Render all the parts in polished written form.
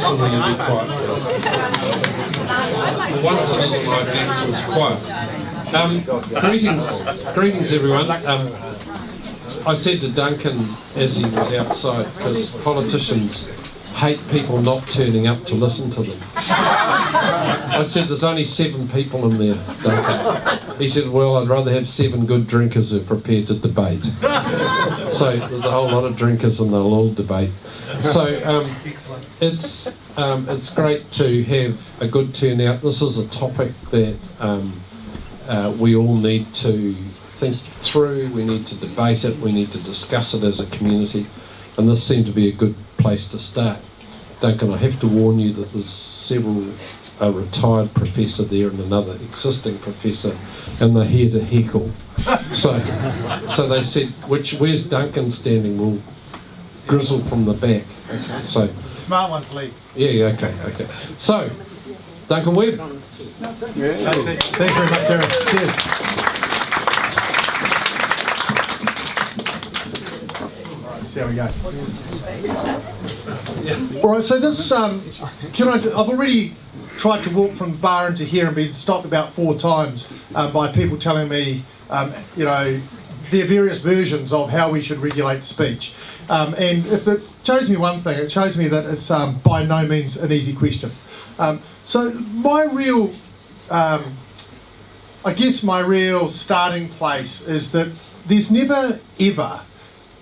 Listen when you be quiet. Once it is like that, so it's quiet. Greetings everyone. I said to Duncan as he was outside, because politicians hate people not turning up to listen to them. I said, there's only 7 people in there, Duncan. He said, well, I'd rather have 7 good drinkers who are prepared to debate. So there's a whole lot of drinkers and they'll all debate. So it's great to have a good turnout. This is a topic that we all need to think through, we need to debate it, we need to discuss it as a community, and this seemed to be a good place to start. Duncan, I have to warn you that there's several, a retired professor there and another existing professor, and they're here to heckle. So they said, where's Duncan standing? We'll grizzle from the back. Okay, so smart ones leave. Yeah, okay. So, Duncan Webb. Thank you very much, Darren. Cheers. There we go. All right, so this, I've already tried to walk from the bar into here and been stopped about 4 times by people telling me, their various versions of how we should regulate speech. And if it shows me one thing, it shows me that it's by no means an easy question. So my real starting place is that there's never ever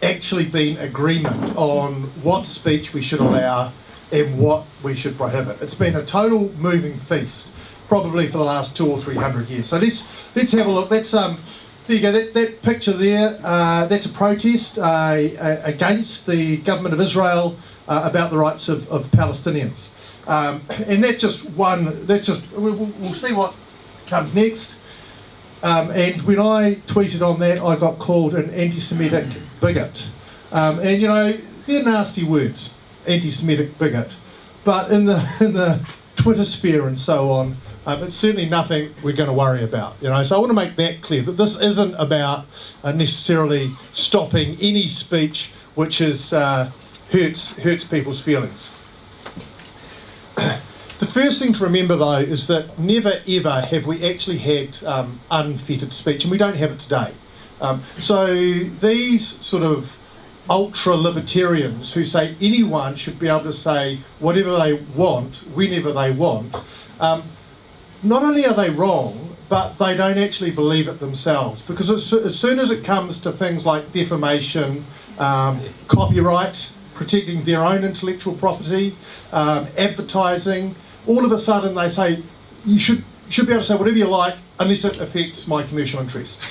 actually been agreement on what speech we should allow and what we should prohibit. It's been a total moving feast, probably for the last 200 or 300 years. So let's have a look. That's there you go. That picture there. That's a protest against the government of Israel about the rights of Palestinians. And that's just one. We'll see what comes next. And when I tweeted on that, I got called an anti-Semitic bigot. And they're nasty words, anti-Semitic bigot. But in the Twitter sphere and so on, it's certainly nothing we're going to worry about. So I want to make that clear, that this isn't about necessarily stopping any speech which is hurts people's feelings. The first thing to remember, though, is that never ever have we actually had unfettered speech, and we don't have it today. So these sort of ultra-libertarians who say anyone should be able to say whatever they want, whenever they want, not only are they wrong, but they don't actually believe it themselves. Because as soon as it comes to things like defamation, copyright, protecting their own intellectual property, advertising, all of a sudden they say you should be able to say whatever you like unless it affects my commercial interest.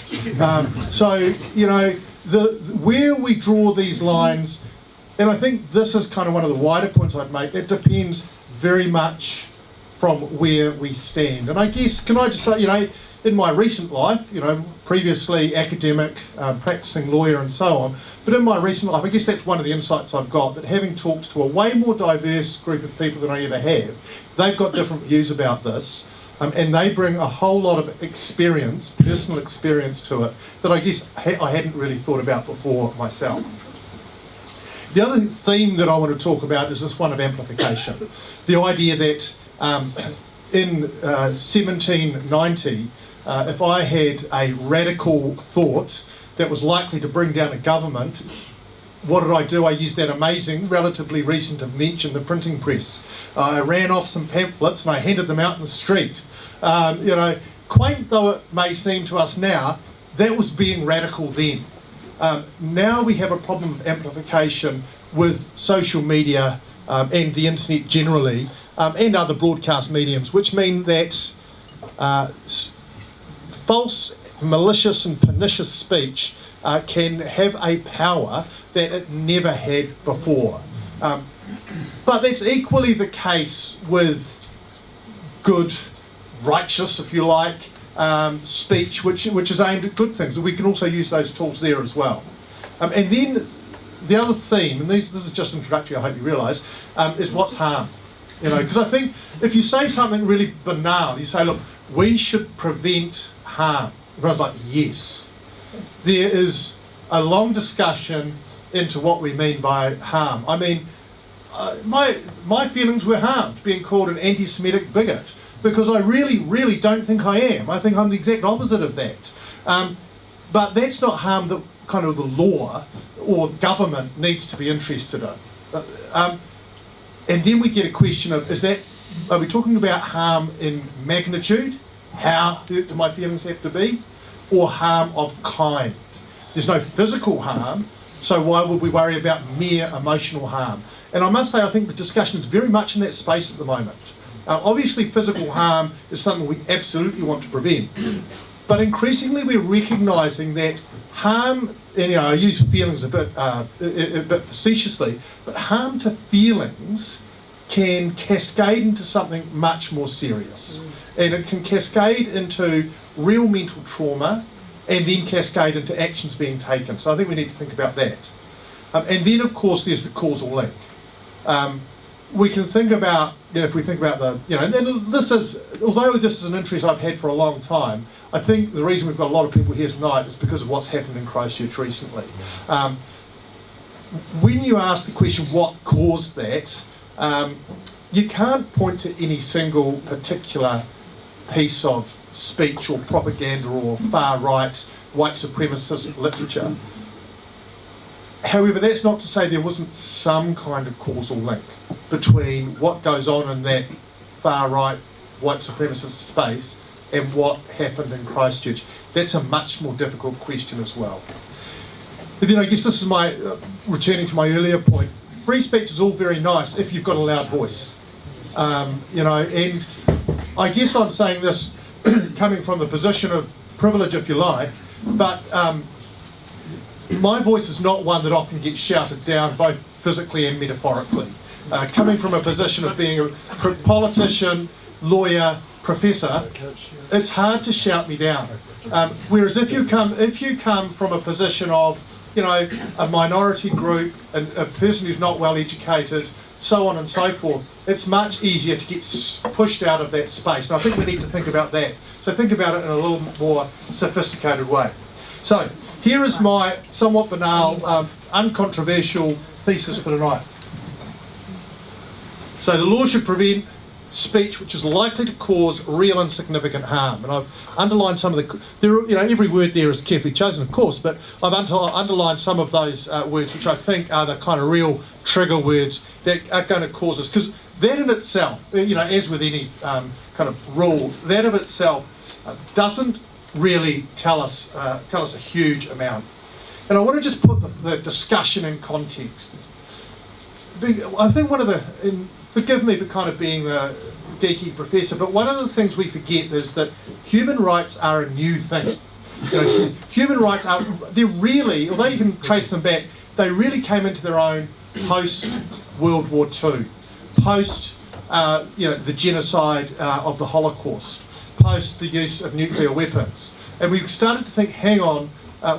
Where we draw these lines, and I think this is kind of one of the wider points I'd make, it depends very much from where we stand. And I guess, can I just say, in my recent life, previously academic, practicing lawyer and so on, but in my recent life, I guess that's one of the insights I've got, that having talked to a way more diverse group of people than I ever have, they've got different views about this, and they bring a whole lot of experience, personal experience to it, that I guess I hadn't really thought about before myself. The other theme that I want to talk about is this one of amplification. The idea that in 1790, if I had a radical thought that was likely to bring down a government, what did I do? I used that amazing, relatively recent invention, the printing press. I ran off some pamphlets and I handed them out in the street. Quaint though it may seem to us now, that was being radical then. Now we have a problem of amplification with social media and the internet generally, and other broadcast mediums, which mean that false, malicious and pernicious speech can have a power that it never had before. But that's equally the case with good, righteous, if you like, speech, which is aimed at good things. We can also use those tools there as well. And then the other theme, and this is just introductory, I hope you realise, is what's harm. Because I think if you say something really banal, you say, look, we should prevent harm. Everyone's like, yes. There is a long discussion into what we mean by harm. I mean, my feelings were harmed being called an anti-Semitic bigot, because I really don't think I am. I think I'm the exact opposite of that. But that's not harm that kind of the law or government needs to be interested in. And then we get a question of, are we talking about harm in magnitude? How hurt do my feelings have to be? Or harm of kind? There's no physical harm, so why would we worry about mere emotional harm? And I must say, I think the discussion is very much in that space at the moment. Obviously, physical harm is something we absolutely want to prevent. But increasingly, we're recognising that harm, and I use feelings a bit facetiously, but harm to feelings can cascade into something much more serious. And it can cascade into real mental trauma and then cascade into actions being taken. So I think we need to think about that. And then, of course, there's the causal link. We can think about, if we think about and then although this is an interest I've had for a long time, I think the reason we've got a lot of people here tonight is because of what's happened in Christchurch recently. When you ask the question, what caused that, you can't point to any single particular piece of speech or propaganda or far-right white supremacist literature. However, that's not to say there wasn't some kind of causal link between what goes on in that far-right white supremacist space and what happened in Christchurch. That's a much more difficult question as well. But then I guess this is my, returning to my earlier point, free speech is all very nice if you've got a loud voice. And I guess I'm saying this coming from the position of privilege, if you like, but my voice is not one that often gets shouted down, both physically and metaphorically. Coming from a position of being a politician, lawyer, professor, it's hard to shout me down. Whereas if you come from a position of, a minority group, and a person who's not well educated, so on and so forth, it's much easier to get pushed out of that space. And I think we need to think about that. So think about it in a little more sophisticated way. So here is my somewhat banal, uncontroversial thesis for tonight. So the law should prevent speech which is likely to cause real and significant harm. And I've underlined some of every word there is carefully chosen, of course, but I've underlined some of those words which I think are the kind of real trigger words that are going to cause us. Because that in itself, as with any kind of rule, that of itself doesn't really tell us a huge amount. And I want to just put the discussion in context. I think forgive me for kind of being the geeky professor, but one of the things we forget is that human rights are a new thing. Human rights they're really, although you can trace them back, they really came into their own post-World War II, post the genocide of the Holocaust, post the use of nuclear weapons. And we started to think, hang on,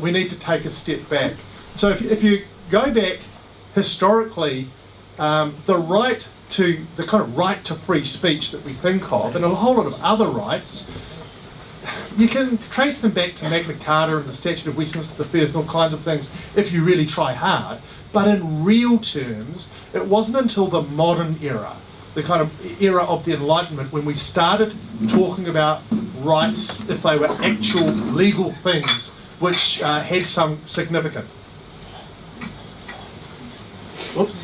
we need to take a step back. So if you go back historically, the kind of right to free speech that we think of, and a whole lot of other rights, you can trace them back to Magna Carta and the Statute of Westminster the First and all kinds of things if you really try hard. But in real terms, it wasn't until the modern era, the kind of era of the Enlightenment, when we started talking about rights, if they were actual legal things, which had some significance. Whoops.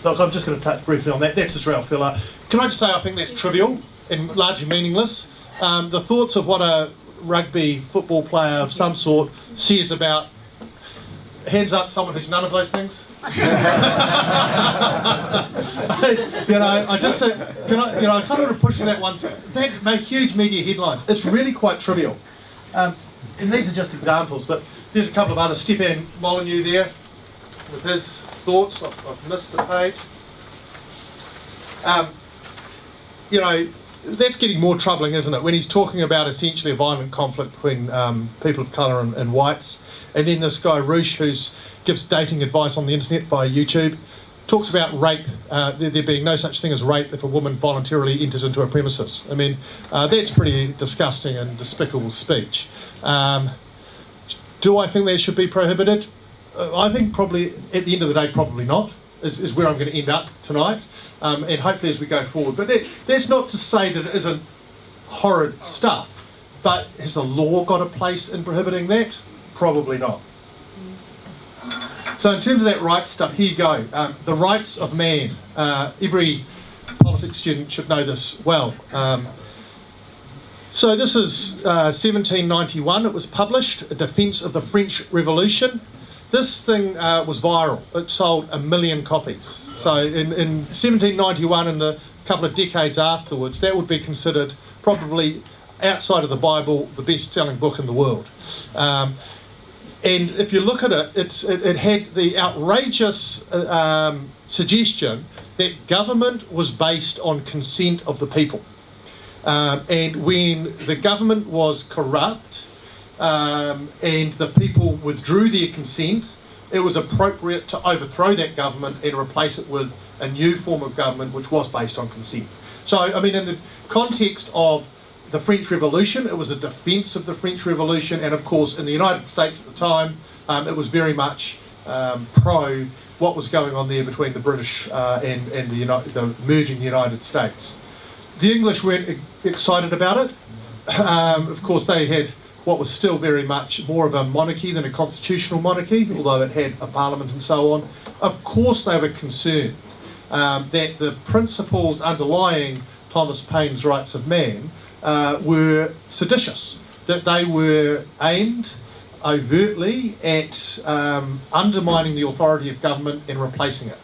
Look, I'm just going to touch briefly on that. That's Israel filler. Can I just say I think that's trivial and largely meaningless. The thoughts of what a rugby football player of some sort says about, hands up, someone who's none of those things. I just think, I kind of want to push to that one. That made huge media headlines. It's really quite trivial. And these are just examples, but there's a couple of others. Stefan Molyneux there with his thoughts. I've missed a page. That's getting more troubling, isn't it? When he's talking about essentially a violent conflict between people of colour and whites. And then this guy, Roosh, who gives dating advice on the internet via YouTube, talks about rape, there being no such thing as rape if a woman voluntarily enters into a premises. I mean, that's pretty disgusting and despicable speech. Do I think they should be prohibited? I think probably, at the end of the day, probably not, is where I'm going to end up tonight, and hopefully as we go forward. But that's not to say that it isn't horrid stuff, but has the law got a place in prohibiting that? Probably not. So in terms of that rights stuff, here you go. The rights of man. Every politics student should know this well. So this is 1791, it was published, A Defence of the French Revolution. This thing was viral, it sold 1 million copies. So in 1791 and the couple of decades afterwards, that would be considered probably, outside of the Bible, the best-selling book in the world. And if you look at it, it had the outrageous suggestion that government was based on consent of the people. And when the government was corrupt and the people withdrew their consent, it was appropriate to overthrow that government and replace it with a new form of government which was based on consent. So, I mean, in the context of the French Revolution, it was a defence of the French Revolution, and of course in the United States at the time, it was very much pro what was going on there between the British and the merging United States. The English weren't excited about it. Of course, they had what was still very much more of a monarchy than a constitutional monarchy, although it had a parliament and so on. Of course, they were concerned that the principles underlying Thomas Paine's Rights of Man were seditious, that they were aimed overtly at undermining the authority of government and replacing it.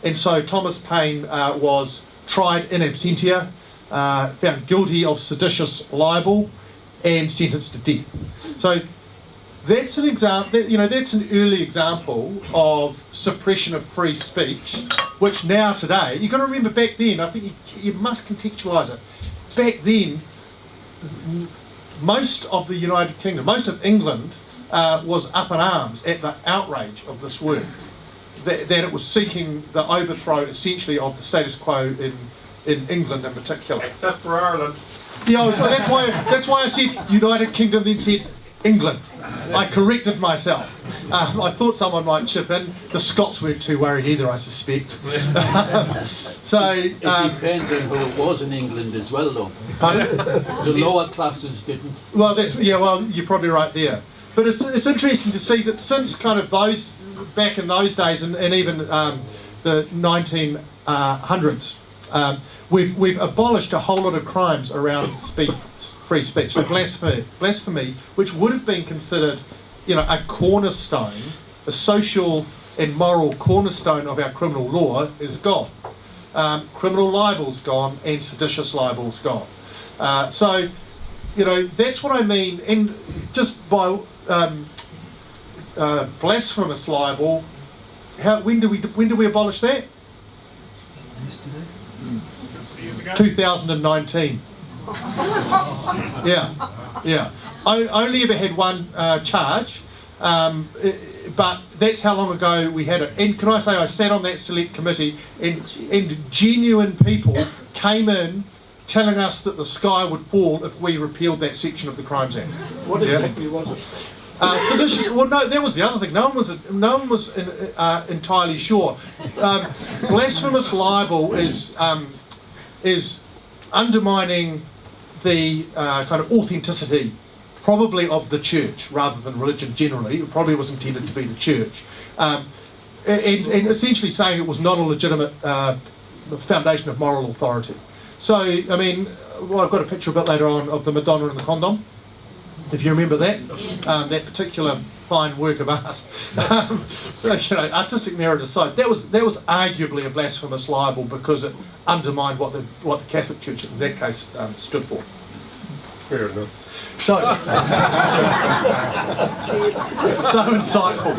And so Thomas Paine was tried in absentia, found guilty of seditious libel, and sentenced to death. So that's an example. That's an early example of suppression of free speech, which now today, you've got to remember back then. I think you must contextualise it. Back then, most of the United Kingdom, most of England, was up in arms at the outrage of this work. That it was seeking the overthrow, essentially, of the status quo in England in particular. Except for Ireland. Yeah, so that's why I said United Kingdom, then said England. I corrected myself. I thought someone might chip in. The Scots weren't too worried either, I suspect. It depends on who it was in England as well, though. Pardon? The lower classes didn't. Well, you're probably right there. But it's interesting to see that since kind of back in those days, and even the 1900s, we've abolished a whole lot of crimes around free speech. So blasphemy, which would have been considered, a cornerstone, a social and moral cornerstone of our criminal law, is gone. Criminal libel's gone, and seditious libel's gone. So that's what I mean. And just by blasphemous libel, when do we abolish that? Yesterday. 2019. Yeah. I only ever had one charge, but that's how long ago we had it. And can I say, I sat on that select committee, and genuine people came in telling us that the sky would fall if we repealed that section of the Crimes Act. What exactly was it? Seditious. Well, no, that was the other thing. No one was entirely sure. Blasphemous libel is undermining the kind of authenticity, probably of the church rather than religion generally. It probably was intended to be the church, and essentially saying it was not a legitimate foundation of moral authority. So, I mean, I've got a picture a bit later on of the Madonna and the condom, if you remember that particular fine work of art. Artistic merit aside, that was arguably a blasphemous libel because it undermined what the Catholic Church in that case stood for. Fair enough. So insightful.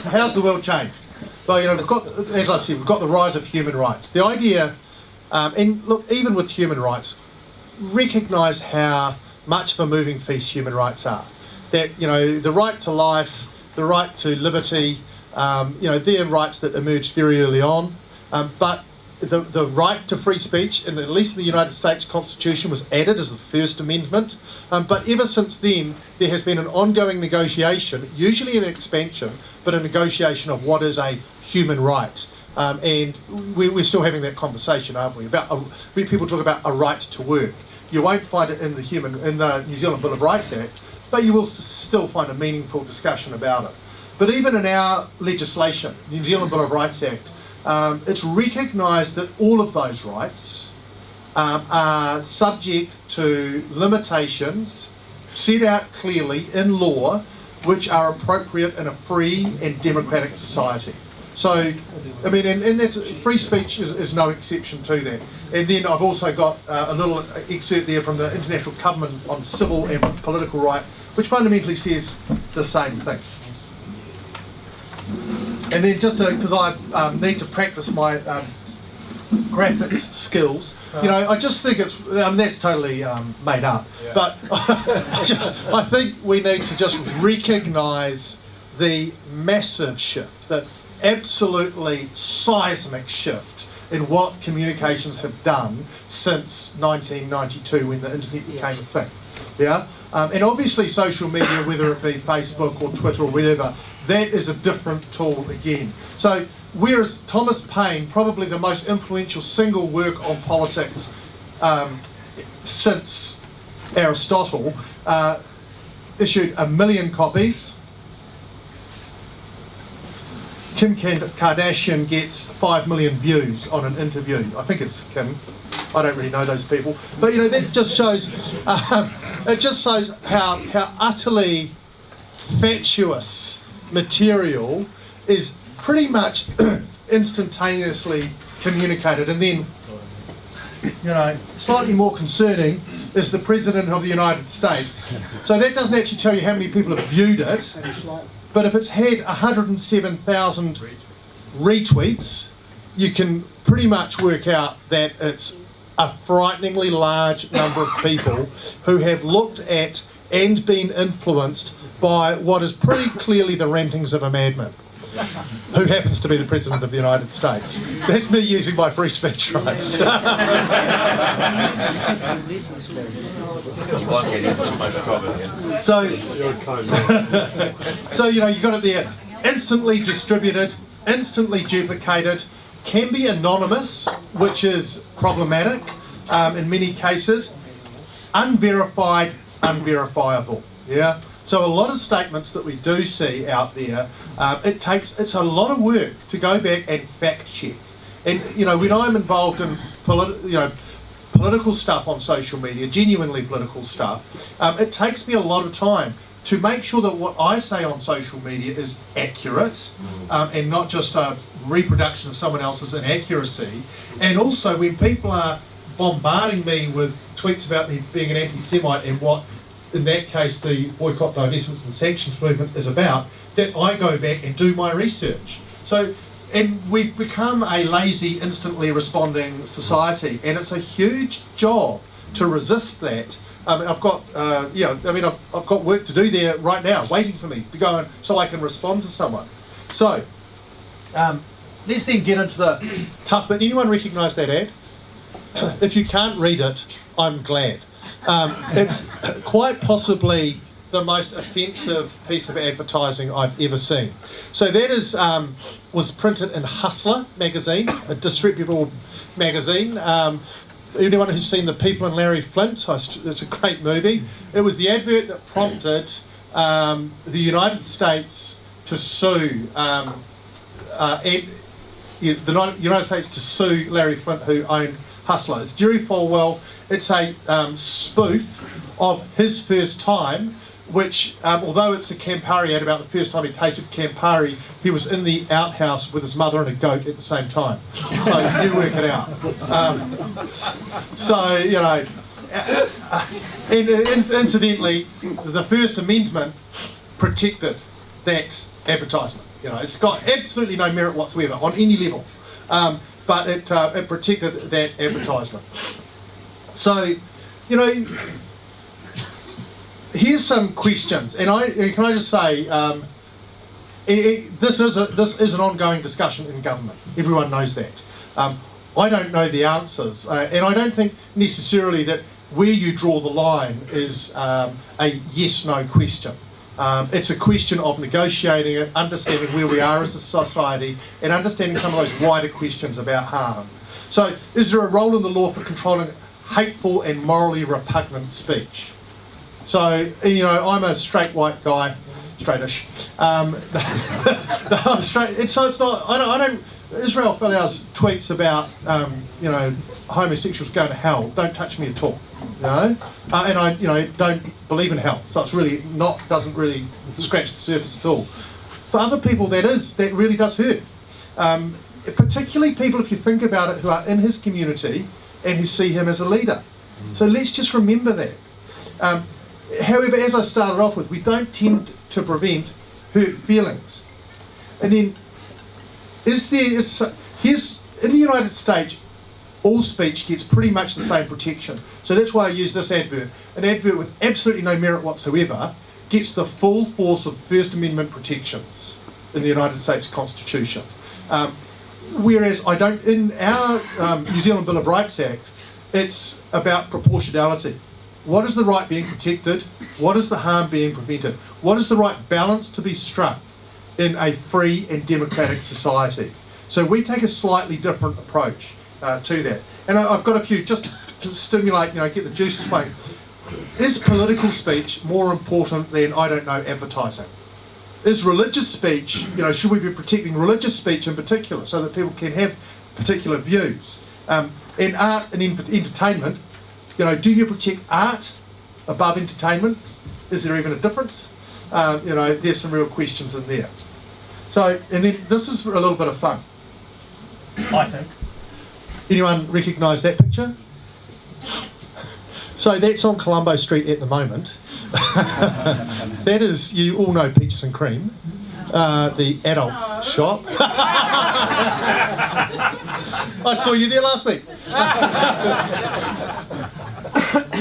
How's the world changed? Well, we've got, as I've said, we've got the rise of human rights. The idea, and look, even with human rights, recognise how much of a moving feast human rights are. That, the right to life, the right to liberty, they're rights that emerged very early on, but the right to free speech, at least in the United States Constitution, was added as the First Amendment. But ever since then, there has been an ongoing negotiation, usually an expansion, but a negotiation of what is a human right. And we're still having that conversation, aren't we? When people talk about a right to work, you won't find it in the New Zealand Bill of Rights Act, but you will still find a meaningful discussion about it. But even in our legislation, New Zealand Bill of Rights Act, it's recognised that all of those rights are subject to limitations set out clearly in law, which are appropriate in a free and democratic society. So, I mean, and that's, free speech is no exception to that. And then I've also got a little excerpt there from the International Covenant on Civil and Political Right, which fundamentally says the same thing. And then just because I need to practice my graphics skills, you know, I just think it's, that's totally made up, but I think we need to just recognise the massive shift, that absolutely seismic shift in what communications have done since 1992 when the internet became a thing. Yeah, and obviously social media, whether it be Facebook or Twitter or whatever, that is a different tool again. So whereas Thomas Paine, probably the most influential single work on politics since Aristotle, issued 1 million copies, Kim Kardashian gets 5 million views on an interview. I think it's Kim. I don't really know those people, but you know, that just shows it just shows how utterly fatuous material is pretty much instantaneously communicated. And then, you know, slightly more concerning is the President of the United States. So that doesn't actually tell you how many people have viewed it, but if it's had 107,000 retweets, you can pretty much work out that it's a frighteningly large number of people who have looked at and been influenced by what is pretty clearly the rantings of a madman, who happens to be the President of the United States. That's me using my free speech rights. You won't get into much trouble here. So you know, you got it there, instantly distributed, instantly duplicated, can be anonymous, which is problematic in many cases, unverified, unverifiable. Yeah. So a lot of statements that we do see out there, it's a lot of work to go back and fact check. And you know, when I'm involved in political stuff on social media, genuinely political stuff, it takes me a lot of time to make sure that what I say on social media is accurate and not just a reproduction of someone else's inaccuracy. And also when people are bombarding me with tweets about me being an anti-Semite and what, in that case, the boycott, divestments and sanctions movement is about, that I go back and do my research. So, and we've become a lazy, instantly responding society, and it's a huge job to resist that. I've got, I've got work to do there right now, waiting for me to go on, so I can respond to someone. So, let's then get into the tough bit. Anyone recognise that ad? If you can't read it, I'm glad. It's quite possibly the most offensive piece of advertising I've ever seen. So that is was printed in Hustler magazine, a disreputable magazine. Anyone who's seen The People and Larry Flint, it's a great movie. It was the advert that prompted the United States to sue the United States to sue Larry Flint, who owned Hustler. It's Jerry Falwell. It's a spoof of his first time, which, although it's a Campari ad about the first time he tasted Campari, he was in the outhouse with his mother and a goat at the same time. So you work it out. So, you know, and incidentally, the First Amendment protected that advertisement. You know, it's got absolutely no merit whatsoever on any level, but it protected that advertisement. So, you know, here's some questions, and can I just say, this is an ongoing discussion in government. Everyone knows that. I don't know the answers, and I don't think necessarily that where you draw the line is a yes-no question. It's a question of negotiating it, understanding where we are as a society, and understanding some of those wider questions about harm. So, is there a role in the law for controlling hateful and morally repugnant speech? So, you know, I'm a straight white guy, straightish. I'm straight. So it's not. I don't. Israel Folau's tweets about you know, homosexuals going to hell. Don't touch me at all. You know, and I, you know, don't believe in hell. So it's really not, doesn't really scratch the surface at all. For other people, that really does hurt. Particularly people, if you think about it, who are in his community and who see him as a leader. So let's just remember that. However, as I started off with, we don't tend to prevent hurt feelings. And then, here's in the United States, all speech gets pretty much the same protection. So that's why I use this advert. An advert with absolutely no merit whatsoever gets the full force of First Amendment protections in the United States Constitution. Whereas I don't, in our New Zealand Bill of Rights Act, it's about proportionality. What is the right being protected? What is the harm being prevented? What is the right balance to be struck in a free and democratic society? So we take a slightly different approach to that. And I've got a few, just to stimulate, you know, get the juices flowing. Is political speech more important than, I don't know, advertising? Is religious speech, you know, should we be protecting religious speech in particular so that people can have particular views? And art and entertainment, you know, do you protect art above entertainment? Is there even a difference? You know, there's some real questions in there. So, and then this is a little bit of fun, I think. Anyone recognise that picture? So that's on Colombo Street at the moment. That is, you all know Peaches and Cream, the adult shop. I saw you there last week.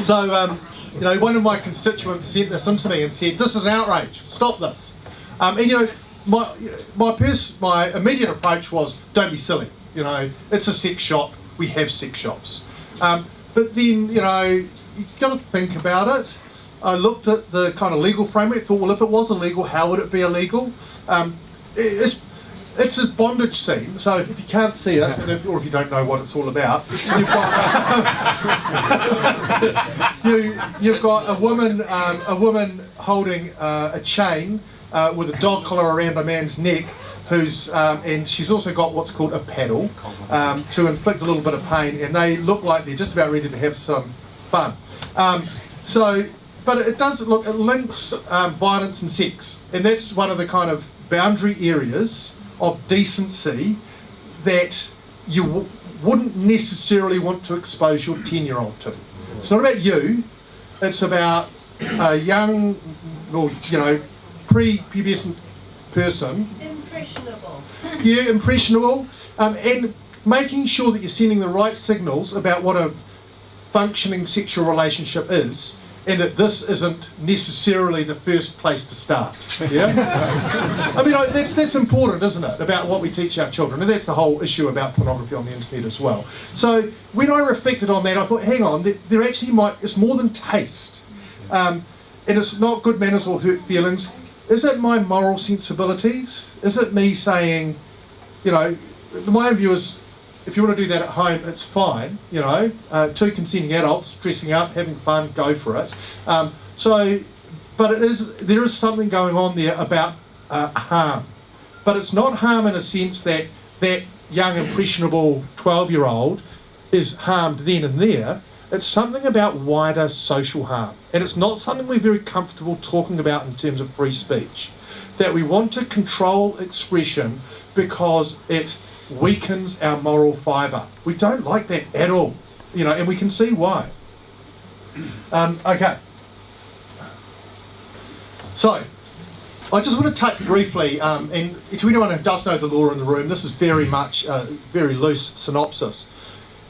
So, you know, one of my constituents sent this in to me and said, "This is an outrage. Stop this." And you know, my immediate approach was, "Don't be silly. You know, it's a sex shop. We have sex shops." But then, you know, you've got to think about it. I looked at the kind of legal framework, thought, well, if it was illegal, how would it be illegal? It's a bondage scene, so if you can't see it, and or if you don't know what it's all about, you've got a woman holding a chain with a dog collar around a man's neck, who's and she's also got what's called a paddle to inflict a little bit of pain, and they look like they're just about ready to have some fun. But it does look, it links violence and sex, and that's one of the kind of boundary areas of decency that you wouldn't necessarily want to expose your 10-year-old to. It's not about you, it's about a young, or, you know, pre-pubescent person. Impressionable. Yeah, impressionable, and making sure that you're sending the right signals about what a functioning sexual relationship is, and that this isn't necessarily the first place to start. Yeah, I mean, that's important, isn't it? About what we teach our children, and that's the whole issue about pornography on the internet as well. So when I reflected on that, I thought, hang on, there actually it's more than taste, and it's not good manners or hurt feelings. Is it my moral sensibilities? Is it me saying, you know, my own view is, if you want to do that at home, it's fine, you know, two consenting adults dressing up, having fun, go for it. But there is something going on there about harm. But it's not harm in a sense that that young, impressionable 12-year-old is harmed then and there. It's something about wider social harm. And it's not something we're very comfortable talking about in terms of free speech. That we want to control expression because it weakens our moral fibre. We don't like that at all, you know, and we can see why. Okay. So, I just want to touch briefly, and to anyone who does know the law in the room, this is very much a very loose synopsis.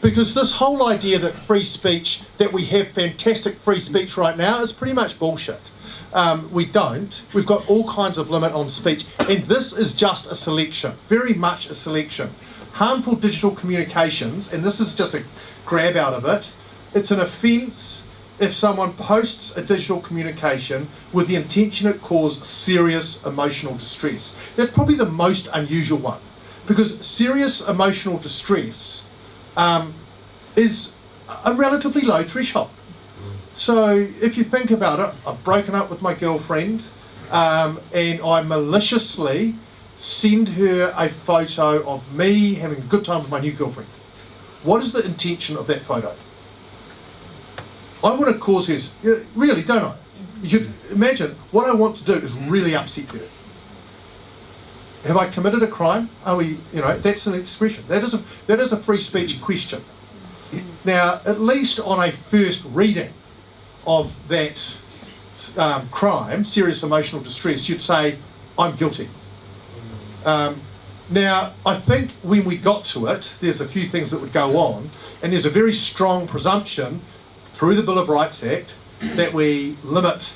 Because this whole idea that free speech, that we have fantastic free speech right now, is pretty much bullshit. We don't. We've got all kinds of limit on speech, and this is just a selection, very much a selection. harmful digital communications, and this is just a grab out of it, it's an offence if someone posts a digital communication with the intention it cause serious emotional distress. That's probably the most unusual one, because serious emotional distress is a relatively low threshold. So if you think about it, I've broken up with my girlfriend and I maliciously send her a photo of me having a good time with my new girlfriend. What is the intention of that photo? I want to cause her, really, don't I? You could imagine, what I want to do is really upset her. Have I committed a crime? Are we, that's an expression. That is a free speech question. Now, at least on a first reading of that crime, serious emotional distress, you'd say, I'm guilty. Now, I think when we got to it, there's a few things that would go on, and there's a very strong presumption through the Bill of Rights Act that we limit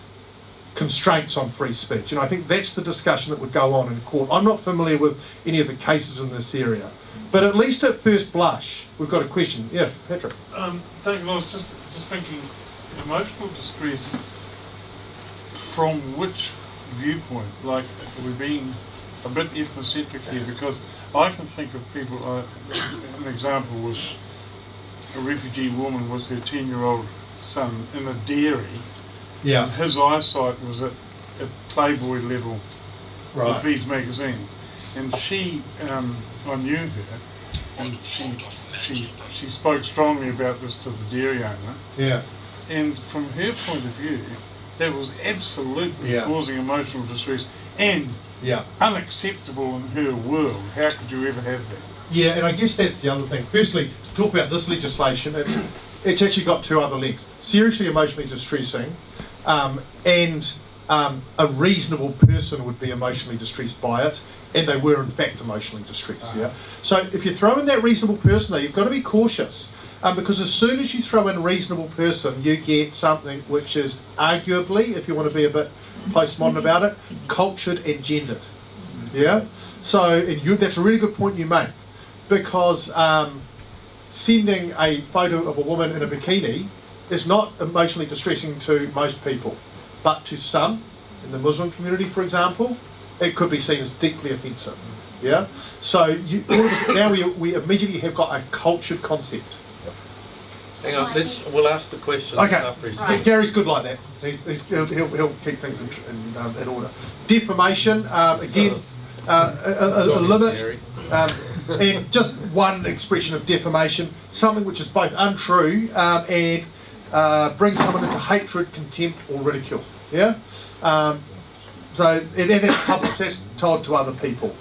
constraints on free speech. And I think that's the discussion that would go on in court. I'm not familiar with any of the cases in this area, but at least at first blush, we've got a question. Yeah, Patrick. Duncan, I was just thinking, emotional distress from which viewpoint? Like, we're being a bit ethnocentric here, because I can think of people, an example was a refugee woman with her 10-year-old son in a dairy. Yeah. And his eyesight was at Playboy level with these magazines. And she, I knew her, and she spoke strongly about this to the dairy owner. Yeah. And from her point of view, that was absolutely causing emotional distress and unacceptable in her world. How could you ever have that? Yeah, and I guess that's the other thing. Firstly, to talk about this legislation, it's actually got two other legs. Seriously emotionally distressing, and a reasonable person would be emotionally distressed by it, and they were in fact emotionally distressed. Yeah. So if you throw in that reasonable person there, you've got to be cautious, because as soon as you throw in reasonable person, you get something which is arguably, if you want to be a bit postmodern about it, cultured and gendered. Yeah. So that's a really good point you make, because sending a photo of a woman in a bikini is not emotionally distressing to most people, but to some, in the Muslim community, for example, it could be seen as deeply offensive. Yeah. So now we immediately have got a cultured concept. Hang on, we'll ask the questions after he's Okay, Gary's good like that. He'll keep things in order. Defamation, again, a limit, and just one expression of defamation, something which is both untrue and brings someone into hatred, contempt, or ridicule. Yeah. So and that's told to other people.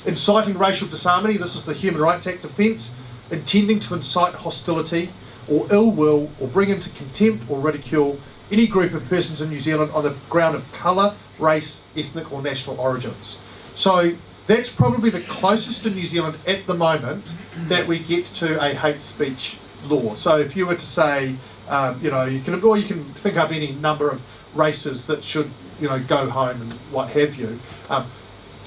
Inciting racial disharmony. This is the Human Rights Act offence. Intending to incite hostility or ill will or bring into contempt or ridicule any group of persons in New Zealand on the ground of colour, race, ethnic or national origins. So that's probably the closest in New Zealand at the moment that we get to a hate speech law. So if you were to say, you can think up any number of races that should, go home and what have you.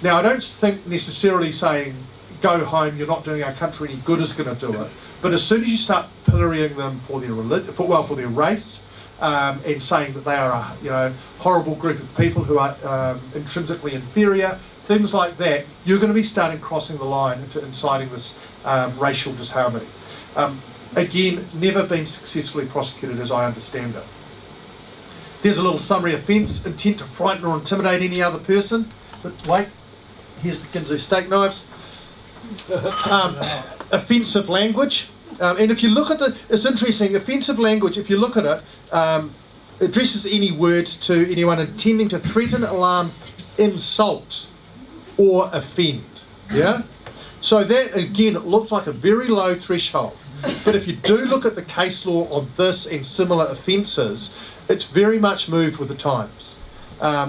Now I don't think necessarily saying go home, you're not doing our country any good is going to do it. But as soon as you start pillorying them for their for their race, and saying that they are a horrible group of people who are intrinsically inferior, things like that, you're going to be starting crossing the line into inciting this racial disharmony. Again, never been successfully prosecuted as I understand it. There's a little summary offence: intent to frighten or intimidate any other person. But wait, here's the Ginzu steak knives. Offensive language, and if you look at it's interesting, offensive language, if you look at it, addresses any words to anyone intending to threaten, alarm, insult, or offend. Yeah? So that, again, it looks like a very low threshold. But if you do look at the case law on this and similar offences, it's very much moved with the times.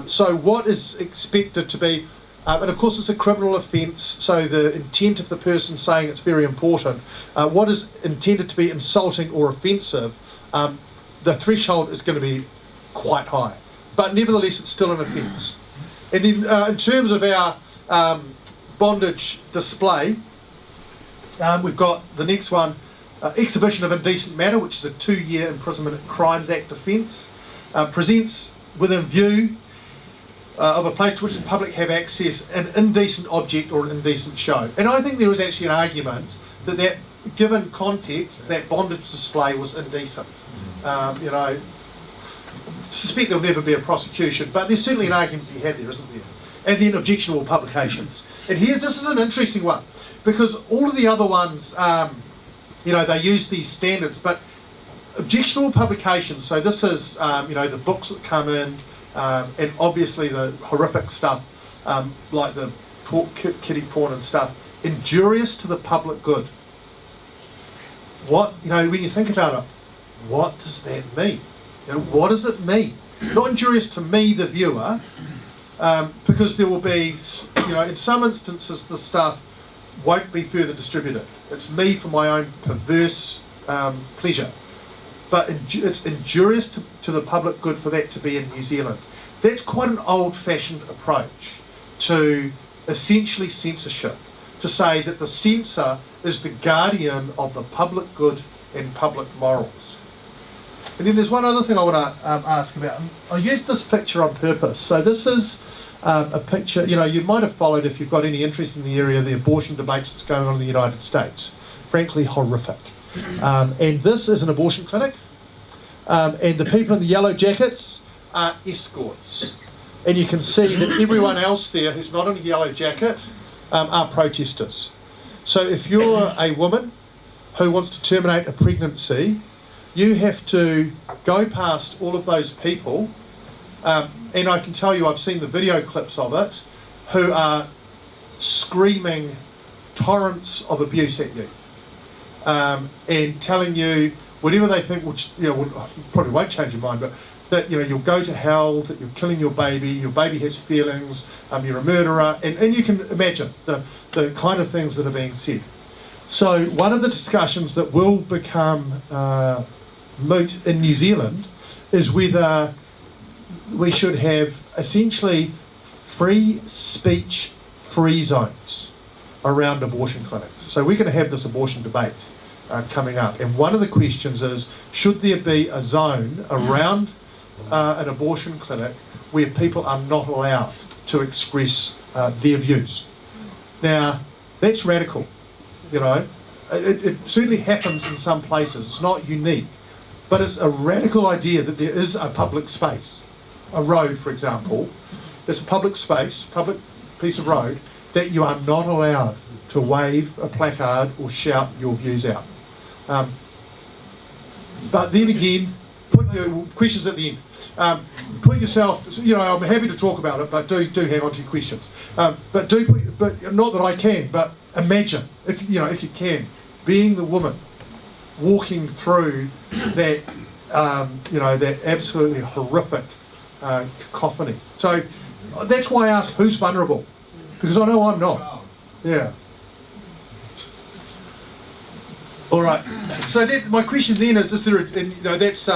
So what is expected to be, and of course it's a criminal offence, so the intent of the person saying it's very important. What is intended to be insulting or offensive, the threshold is going to be quite high. But nevertheless, it's still an offence. And then in terms of our bondage display, We've got the next one, exhibition of indecent matter, which is a 2-year imprisonment Crimes Act offence. Presents within view of a place to which the public have access an indecent object or an indecent show. And I think there is actually an argument that given context, that bondage display was indecent. You know, suspect there'll never be a prosecution, but there's certainly an argument to be had there, isn't there? And then objectionable publications. And here, this is an interesting one, because all of the other ones, you know, they use these standards, but objectionable publications, so this is, you know, the books that come in, and obviously the horrific stuff, like the kiddie porn and stuff, injurious to the public good. What, you know, when you think about it, what does that mean? You know, what does it mean? Not injurious to me, the viewer, because there will be, you know, in some instances the stuff won't be further distributed. It's me for my own perverse pleasure. But it's injurious to the public good for that to be in New Zealand. That's quite an old-fashioned approach to essentially censorship, to say that the censor is the guardian of the public good and public morals. And then there's one other thing I want to ask about. I used this picture on purpose. So this is a picture, you know, you might have followed, if you've got any interest in the area, the abortion debates that's going on in the United States. Frankly, horrific. And this is an abortion clinic. And the people in the yellow jackets are escorts. And you can see that everyone else there who's not in a yellow jacket are protesters. So if you're a woman who wants to terminate a pregnancy, you have to go past all of those people, and I can tell you, I've seen the video clips of it, who are screaming torrents of abuse at you, and telling you whatever they think, which, you know, probably won't change your mind, but that, you know, you'll go to hell, that you're killing your baby has feelings, you're a murderer, and you can imagine the kind of things that are being said. So one of the discussions that will become moot in New Zealand is whether we should have essentially free speech, free zones around abortion clinics. So we're going to have this abortion debate coming up, and one of the questions is, should there be a zone around an abortion clinic where people are not allowed to express their views? Now, that's radical, you know. It certainly happens in some places, it's not unique, but it's a radical idea that there is a public space, a road, for example, there's a public space, public piece of road, that you are not allowed to wave a placard or shout your views out. But then again, put your questions at the end. Put yourself, you know, I'm happy to talk about it, but do hang on to your questions. But not that I can, but imagine, if you can, being the woman walking through that, you know, that absolutely horrific cacophony. So that's why I ask, who's vulnerable? Because I know I'm not. Yeah. All right. So my question then is there, and, you know, that's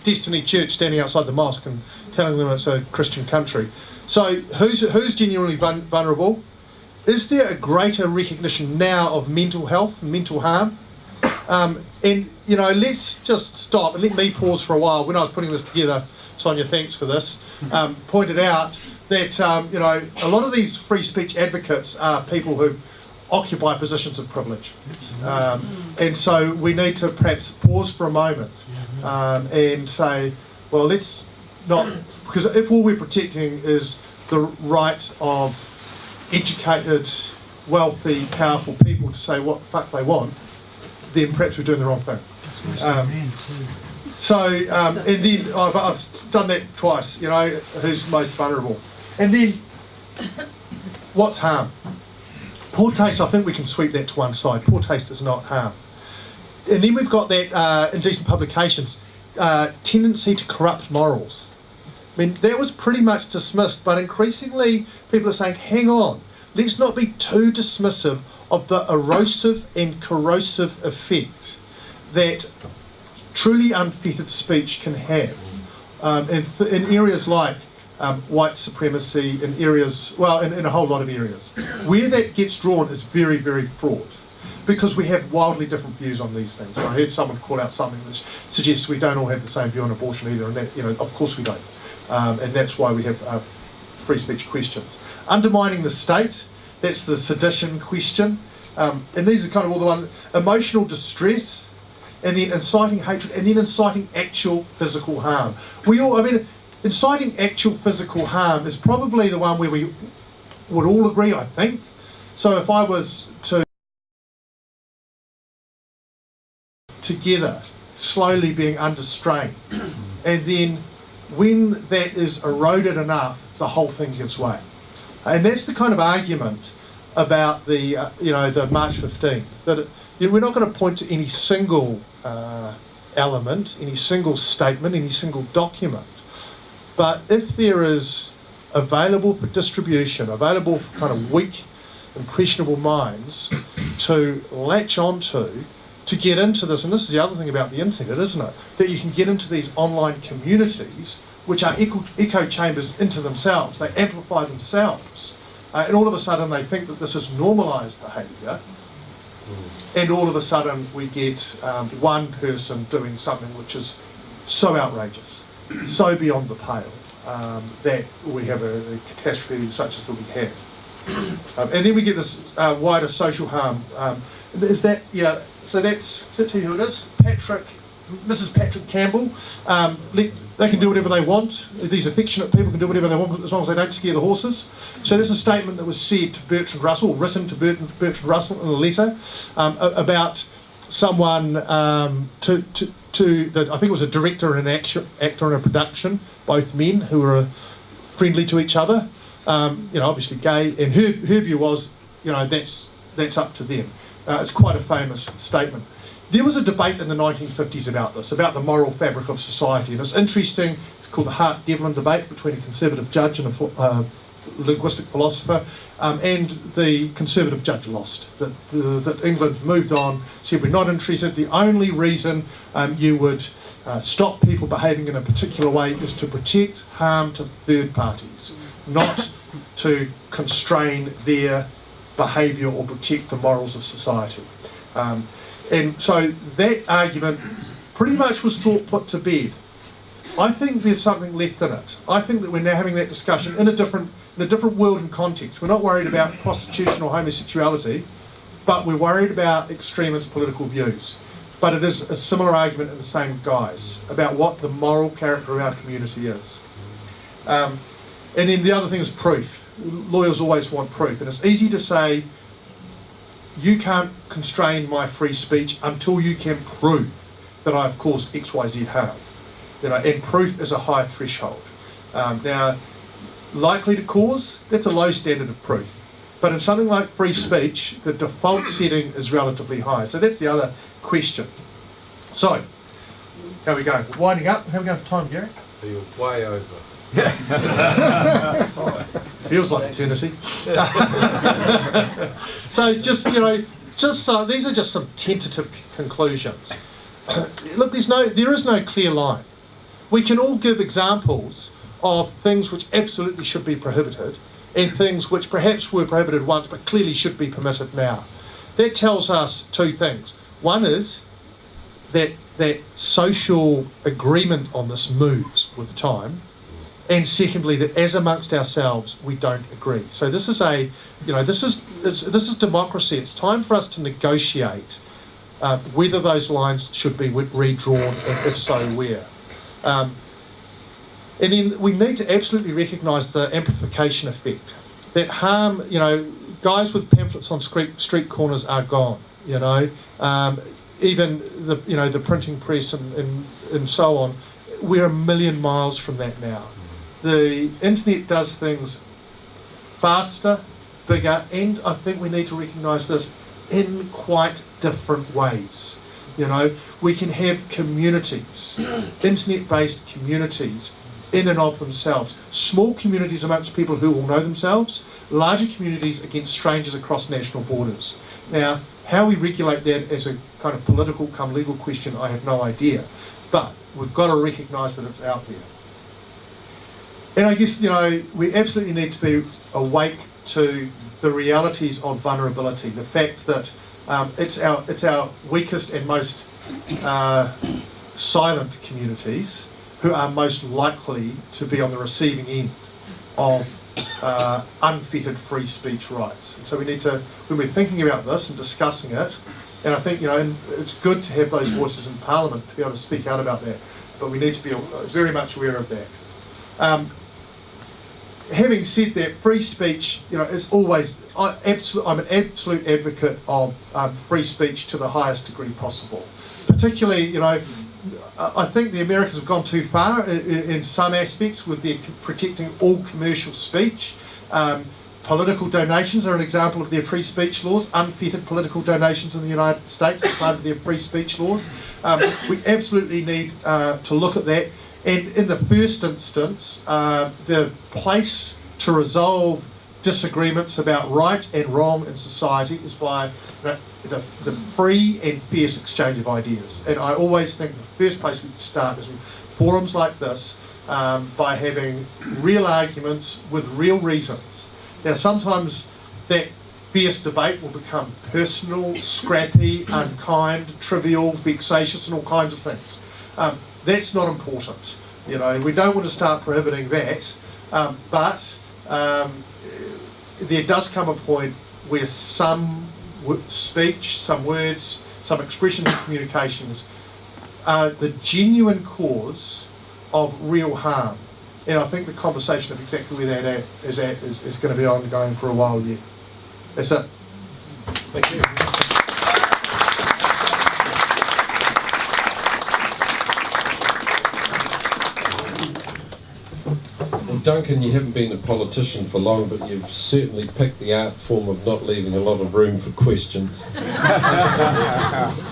Destiny Church standing outside the mosque and telling them it's a Christian country. So who's genuinely vulnerable? Is there a greater recognition now of mental health, mental harm? And, you know, let's just stop and let me pause for a while. When I was putting this together, Sonia, thanks for this, pointed out that, you know, a lot of these free speech advocates are people who occupy positions of privilege. And so we need to perhaps pause for a moment and say, well, let's not, because if all we're protecting is the right of educated, wealthy, powerful people to say what the fuck they want, then perhaps we're doing the wrong thing. So, and then I've done that twice, you know, who's most vulnerable. And then, what's harm? Poor taste, I think we can sweep that to one side. Poor taste is not harm. And then we've got that indecent publications, tendency to corrupt morals. I mean, that was pretty much dismissed, but increasingly people are saying, hang on, let's not be too dismissive of the erosive and corrosive effect that truly unfettered speech can have in areas like white supremacy, in areas, well, in a whole lot of areas. Where that gets drawn is very, very fraught. because we have wildly different views on these things. And I heard someone call out something that suggests we don't all have the same view on abortion either, and that, of course we don't. And that's why we have free speech questions. Undermining the state, that's the sedition question. And these are kind of all the ones, emotional distress, and then inciting hatred, and then inciting actual physical harm. Inciting actual physical harm is probably the one where we would all agree, I think. So if I was to together, slowly being under strain, and then when that is eroded enough, the whole thing gives way. And that's the kind of argument about the March 15, that we're not going to point to any single element, any single statement, any single document, but if there is available for distribution, available for kind of weak, impressionable minds to latch onto, to get into this, and this is the other thing about the internet, isn't it? That you can get into these online communities which are echo chambers into themselves. They amplify themselves. And all of a sudden they think that this is normalised behaviour, and all of a sudden we get one person doing something which is so outrageous, so beyond the pale, that we have a catastrophe such as that we had. And then we get this wider social harm. Is that, so that's, to tell you who it is, Mrs. Patrick Campbell. They can do whatever they want. These affectionate people can do whatever they want as long as they don't scare the horses. So there's a statement that was said to Bertrand Russell, written to Bertrand Russell in a letter, about someone that I think it was a director and an actor in a production, both men who were friendly to each other, obviously gay, and her view was, that's up to them. It's quite a famous statement. There was a debate in the 1950s about this, about the moral fabric of society, and it's interesting. It's called the Hart-Devlin debate between a conservative judge and a linguistic philosopher, and the conservative judge lost. That England moved on, said we're not interested. The only reason you would stop people behaving in a particular way is to protect harm to third parties, not to constrain their behaviour or protect the morals of society. And so that argument pretty much was put to bed. I think there's something left in it. I think that we're now having that discussion in a different world and context. We're not worried about prostitution or homosexuality, but we're worried about extremist political views. But it is a similar argument in the same guise about what the moral character of our community is. And then the other thing is proof. Lawyers always want proof, and it's easy to say, you can't constrain my free speech until you can prove that I've caused XYZ harm. And proof is a high threshold. Now, likely to cause, that's a low standard of proof. But in something like free speech, the default setting is relatively high. So that's the other question. So, how are we going? Winding up. How are we going for time, Gary? You're way over. Feels like eternity. So just these are just some tentative conclusions. Look, there is no clear line. We can all give examples of things which absolutely should be prohibited and things which perhaps were prohibited once but clearly should be permitted now. That tells us two things. One is that social agreement on this moves with time. And secondly, that as amongst ourselves, we don't agree. So this is this is democracy. It's time for us to negotiate whether those lines should be redrawn, and if so, where. And then we need to absolutely recognise the amplification effect. That harm, guys with pamphlets on street corners are gone. Even the printing press and so on. We're a million miles from that now. The internet does things faster, bigger, and I think we need to recognise this in quite different ways. We can have communities, internet-based communities in and of themselves. Small communities amongst people who all know themselves, larger communities against strangers across national borders. Now, how we regulate that as a kind of political come legal question, I have no idea. But we've got to recognise that it's out there. And I guess, we absolutely need to be awake to the realities of vulnerability. The fact that It's our weakest and most silent communities who are most likely to be on the receiving end of unfettered free speech rights. And so we need to, when we're thinking about this and discussing it, and I think, and it's good to have those voices in Parliament to be able to speak out about that, but we need to be very much aware of that. Having said that, free speech, is always, I'm an absolute advocate of free speech to the highest degree possible. Particularly, I think the Americans have gone too far in some aspects with their protecting all commercial speech. Political donations are an example of their free speech laws. Unfettered political donations in the United States are part of their free speech laws. We absolutely need to look at that. And in the first instance, the place to resolve disagreements about right and wrong in society is by the free and fierce exchange of ideas. And I always think the first place we start is with forums like this, by having real arguments with real reasons. Now, sometimes that fierce debate will become personal, scrappy, unkind, trivial, vexatious, and all kinds of things. That's not important. We don't want to start prohibiting that, but there does come a point where some speech, some words, some expressions and communications are the genuine cause of real harm. And I think the conversation of exactly where that is going to be ongoing for a while yet. That's it. Thank you. Well, Duncan, you haven't been a politician for long, but you've certainly picked the art form of not leaving a lot of room for questions.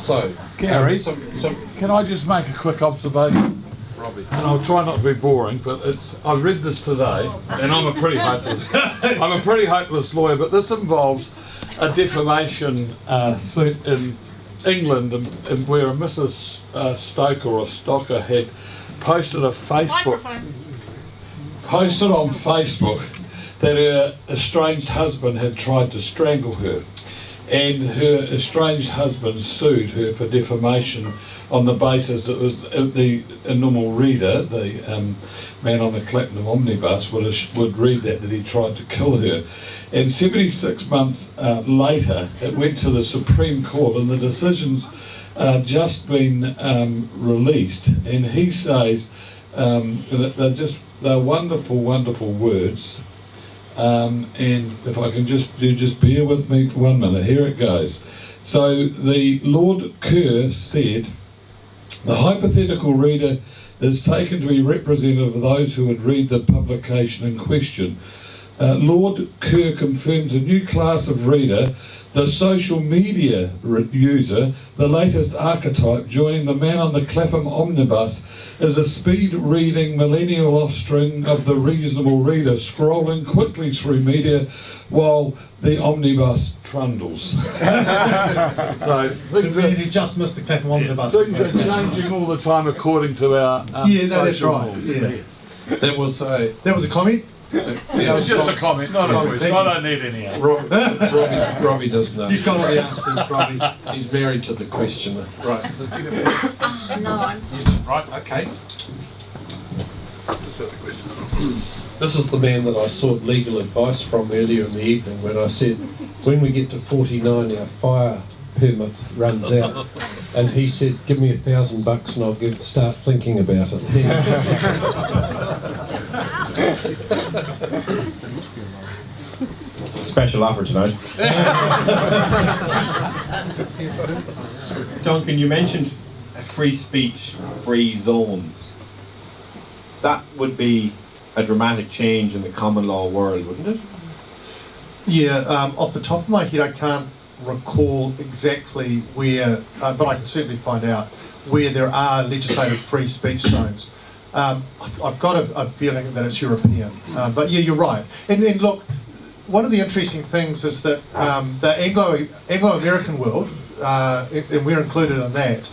So, Gary, can I just make a quick observation? Robbie. And I'll try not to be boring, but I read this today, and I'm a pretty hopeless lawyer, but this involves a defamation suit in England, and where a Mrs. Stoker had posted on Facebook that her estranged husband had tried to strangle her, and her estranged husband sued her for defamation on the basis that was a normal reader, the man on the Clapham omnibus, would read that he tried to kill her. And 76 months later, it went to the Supreme Court, and the decision's just been released. And he says that they're wonderful, wonderful words. And if I can just bear with me for 1 minute, here it goes. So the Lord Kerr said, the hypothetical reader is taken to be representative of those who would read the publication in question. Lord Kerr confirms a new class of reader, the social media user, the latest archetype, joining the man on the Clapham omnibus, is a speed-reading millennial offspring of the reasonable reader, scrolling quickly through media while the omnibus trundles. So You just missed the Clapham omnibus. things are changing all the time according to our that's social right. rules. Yeah. that was a That was a comment? It was just a comment, not a question. I don't need any else. Robbie doesn't know. You've got all the answers, Robbie. He's married to the questioner. Right. No, I'm Right, okay. This is the man that I sought legal advice from earlier in the evening when I said, when we get to 49, our fire permit runs out. And he said, give me $1,000 and I'll start thinking about it. Special offer tonight. Duncan, you mentioned free speech, free zones. That would be a dramatic change in the common law world, wouldn't it? Yeah, off the top of my head, I can't recall exactly where, but I can certainly find out where there are legislated free speech zones. I've got a feeling that it's European, but yeah, you're right. And look, one of the interesting things is that the Anglo-American world, and we're included in that,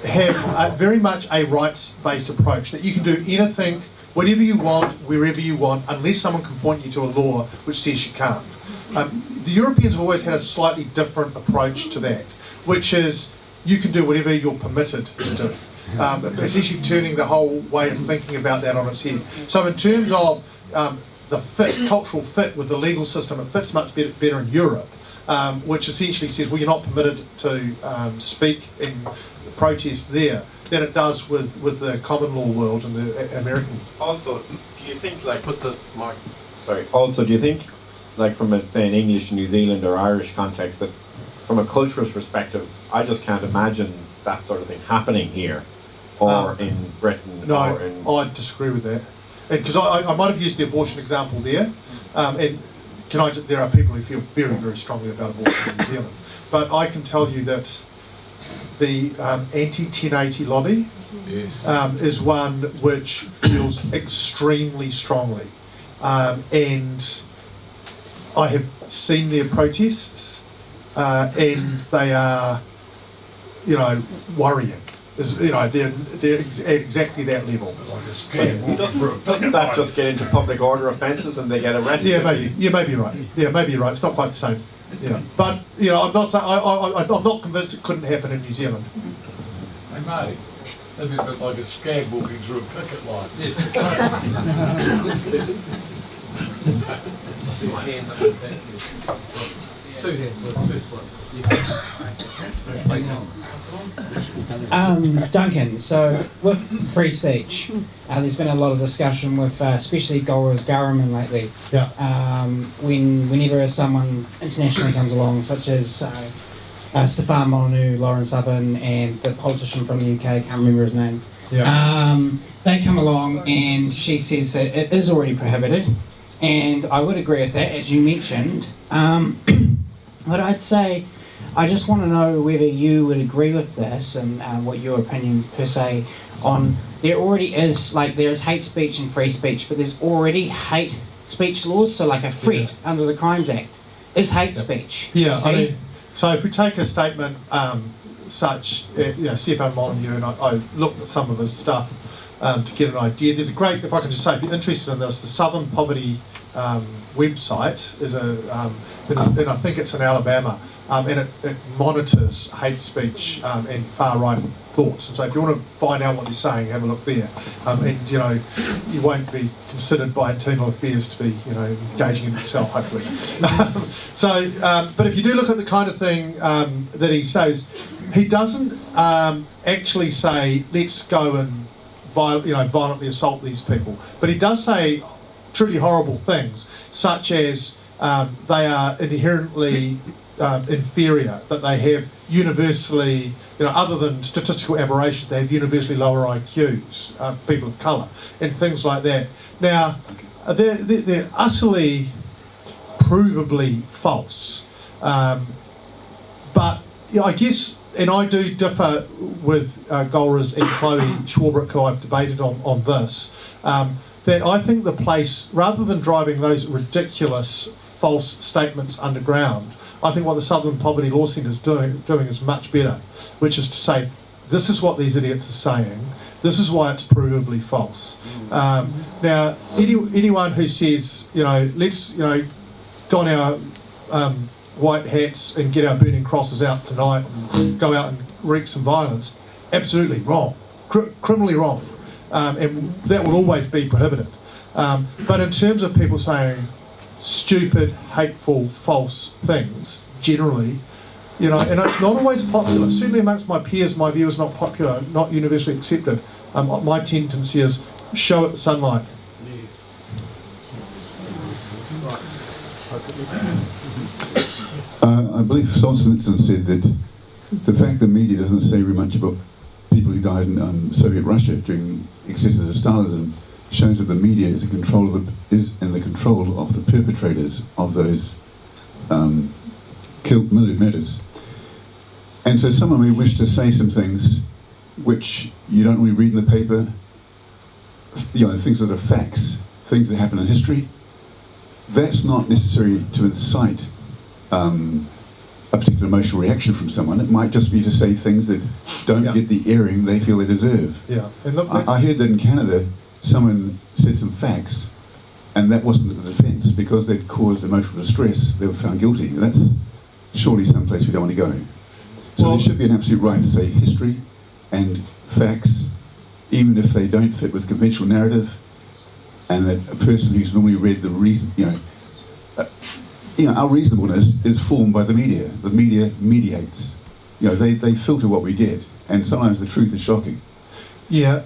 have very much a rights-based approach, that you can do anything, whatever you want, wherever you want, unless someone can point you to a law which says you can't. The Europeans have always had a slightly different approach to that, which is you can do whatever you're permitted to do. Essentially turning the whole way of thinking about that on its head. So in terms of the cultural fit with the legal system, it fits much better in Europe, which essentially says, well, you're not permitted to speak and protest there, than it does with the common law world and the American. Also, do you think, like, Put the mic. sorry, also, do you think, like, from a, say, an English, New Zealand or Irish context, that from a culturalist perspective, I just can't imagine that sort of thing happening here, or in Britain, or in... No, I disagree with that. Because I might have used the abortion example there, and there are people who feel very, very strongly about abortion in New Zealand. But I can tell you that the anti-1080 lobby is one which feels extremely strongly. And I have seen their protests, and they are, worrying. They're at exactly that level. Doesn't that just get into public order offences and they get arrested? Yeah, maybe. You may be right. Yeah, maybe you're right. It's not quite the same. Yeah, but I'm not saying I'm not convinced it couldn't happen in New Zealand. Hey Marty, that'd be a bit like a scab walking through a picket line. Two hands, the first one. Duncan, so with free speech, there's been a lot of discussion with especially Gaura's Garaman lately. Yeah. Whenever someone internationally comes along, such as Stefan Molyneux, Lawrence Southern, and the politician from the UK, I can't remember his name. Yeah. They come along and she says that it is already prohibited, and I would agree with that, as you mentioned. But I'd say, I just want to know whether you would agree with this and what your opinion per se on, there already is, there's hate speech and free speech, but there's already hate speech laws, so like a threat under the Crimes Act is hate speech. Yeah, so if we take a statement such, Stefan Molyneux, and I looked at some of his stuff to get an idea. There's a great, if I can just say, if you're interested in this, the Southern Poverty website is and I think it's in Alabama, and it monitors hate speech and far-right thoughts. And so if you want to find out what they're saying, have a look there. And you won't be considered by internal affairs to be engaging in yourself, hopefully. But if you do look at the kind of thing that he says, he doesn't actually say, let's go and violently assault these people. But he does say truly horrible things, such as they are inherently inferior, that they have universally, other than statistical aberrations, they have universally lower IQs, people of colour, and things like that. Now, they're utterly, provably false. But I guess, and I do differ with Gaura's and Chloe Schwarbrook, who I've debated on this, that I think the place, rather than driving those ridiculous false statements underground, I think what the Southern Poverty Law Centre is doing is much better, which is to say, this is what these idiots are saying, this is why it's provably false. Now, anyone who says, let's, don our white hats and get our burning crosses out tonight and go out and wreak some violence, absolutely wrong, criminally wrong. And that will always be prohibited. But in terms of people saying stupid, hateful, false things, generally, and it's not always popular. Certainly amongst my peers, my view is not popular, not universally accepted. My tendency is show it the sunlight. I believe Solzhenitsyn said that the fact the media doesn't say very much about people who died in Soviet Russia during excesses of Stalinism shows that the media is in control of the perpetrators of those murders. And so someone may wish to say some things which you don't really read in the paper, things that are facts, things that happen in history. That's not necessary to incite a particular emotional reaction from someone. It might just be to say things that don't get the airing they feel they deserve. Yeah. And look, I heard that in Canada, someone said some facts and that wasn't the defence because they'd caused emotional distress. They were found guilty. That's surely someplace we don't want to go. So Well, there should be an absolute right to say history and facts, even if they don't fit with conventional narrative, and that a person who's normally read the reason, our reasonableness is formed by the media. The media mediates. They filter what we get, and sometimes the truth is shocking. Yeah,